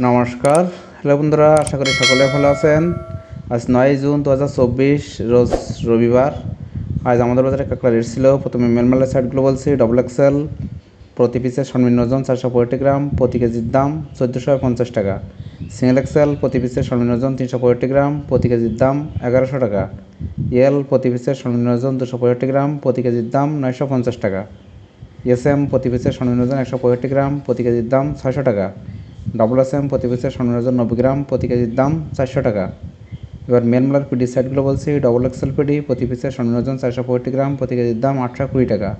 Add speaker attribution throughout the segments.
Speaker 1: নমস্কার, হ্যালো বন্ধুরা, আশা করি সকলে ভালো আছেন। আজ 9 জুন 2024 রোজ রবিবার। আজ আমাদের বাজারে কাঁকড়া রেট ছিল। প্রথমে মেলমালের সাইডগুলো বলছি। ডবল এক্সেল প্রতি পিসের সর্বনিম্ন ওজন 465 গ্রাম, প্রতি কেজির দাম 1450 টাকা। সিঙ্গেল এক্সেল প্রতি পিসের সর্বনিম্ন ওজন 365 গ্রাম, প্রতি কেজির দাম 1100 টাকা। এল প্রতি পিসের সর্বনিম্ন ওজন 265 গ্রাম, প্রতি কেজির দাম 950 টাকা। এসএম প্রতি পিসের সর্বনিম্ন ওজন 165 গ্রাম, প্রতি কেজির দাম 600 টাকা। ডবল এসএম প্রতি পিসের সর্বনিম্ন ওজন 90 গ্রাম, প্রতি কেজির দাম 400 টাকা। এবার মেনমালার পিডি সাইডগুলো বলছি। ডবল এক্সেল পিডি প্রতি পিসের সর্বনিম্ন ওজন 465 গ্রাম, প্রতি কেজির দাম 820 টাকা।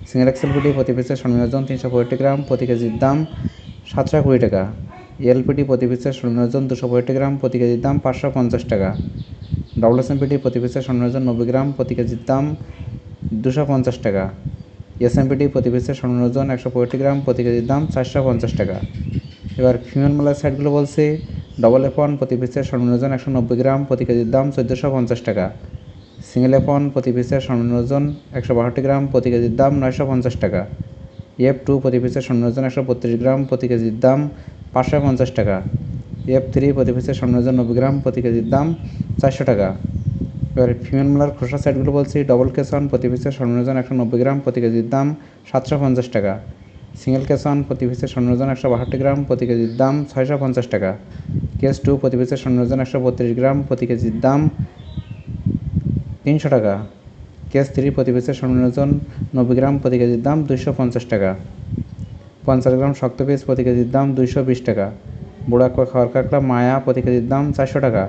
Speaker 1: সিঙ্গেল এক্সেল পিডি প্রতি পিসের সর্বনিম্ন ওজন 365 গ্রাম, প্রতি কেজির দাম 720 টাকা। এলপিডি প্রতি পিসের সর্বনিম্ন ওজন 265 গ্রাম, প্রতি কেজির দাম 550 টাকা। ডবল এসএম পিডি প্রতি পিসের সর্বনিম্ন ওজন 90 গ্রাম, প্রতি কেজির দাম 250 টাকা। এসএমপিডি প্রতি পিসের সর্বনিম্ন ওজন 165 গ্রাম, প্রতি কেজির দাম 450 টাকা। এবার ফিমেল মালার সাইডগুলো বলছি। ডবল এফ1 প্রতি পিসের সর্বনিম্ন ওজন 190 গ্রাম, প্রতি কেজির দাম 1450 টাকা। সিঙ্গেল এফ1 প্রতি পিসের সর্বনিম্ন ওজন 162 গ্রাম, প্রতি কেজির দাম 950 টাকা। এফ2 প্রতি পিসের সর্বনিম্ন ওজন 132 গ্রাম, প্রতি কেজির দাম 550 টাকা। এফ3 প্রতি পিসের সর্বনিম্ন ওজন 90 গ্রাম, প্রতি কেজির দাম 400 টাকা। এবার ফিমেল মালার খোসা সাইডগুলো বলছি। ডবল কেস1 প্রতি পিসের সর্বনিম্ন ওজন 190 গ্রাম, প্রতি কেজির দাম 750 টাকা। সিঙ্গেল কেস1 প্রতি পিসের সর্বনিম্ন ওজন 162 গ্রাম, প্রতি কেজির দাম 650 টাকা। কেস2 প্রতি পিসের সর্বনিম্ন ওজন 132 গ্রাম, প্রতি কেজির দাম 300 টাকা। কেস3 প্রতি পিসের সর্বনিম্ন ওজন 90 গ্রাম, প্রতি কেজির দাম 250 টাকা। 50 গ্রাম শক্ত পিস প্রতি কেজির দাম 220 টাকা। বুড়ো আকপা খাওয়ার কাঁকড়া মায়া প্রতি কেজির দাম 400 টাকা।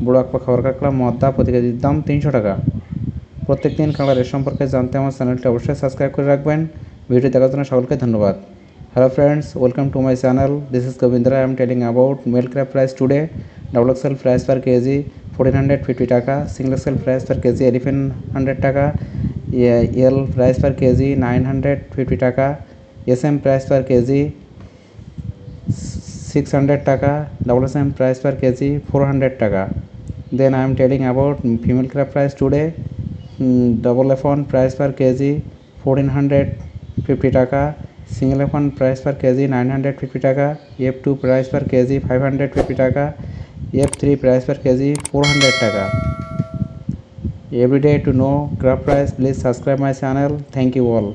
Speaker 1: বুড়ো আকপা খাওয়ার কাঁকড়া মদ্দা প্রতি কেজির দাম 300 টাকা। প্রত্যেক দিন কাঁকড়া রেট সম্পর্কে জানতে আমার চ্যানেলটি অবশ্যই সাবস্ক্রাইব করে রাখবেন। ভিডিও দেখার জন্য সকলকে ধন্যবাদ। Hello friends, welcome to my channel. This is Govindra. I am telling about male crab price today. Double XL price per kg 1450 টাকা, single XL price per kg 1100 টাকা, L price per kg 950 টাকা, SM price per kg 600 টাকা, double SM price per kg 400 টাকা. Then I am telling about female crab price today. Double F1 price per kg 1450 টাকা, single এফ1 price per KG 950 টাকা, এফ2 price per KG 550 টাকা, এফ3 price per KG 400 টাকা। Every day to know crab price, please subscribe my channel. Thank you all.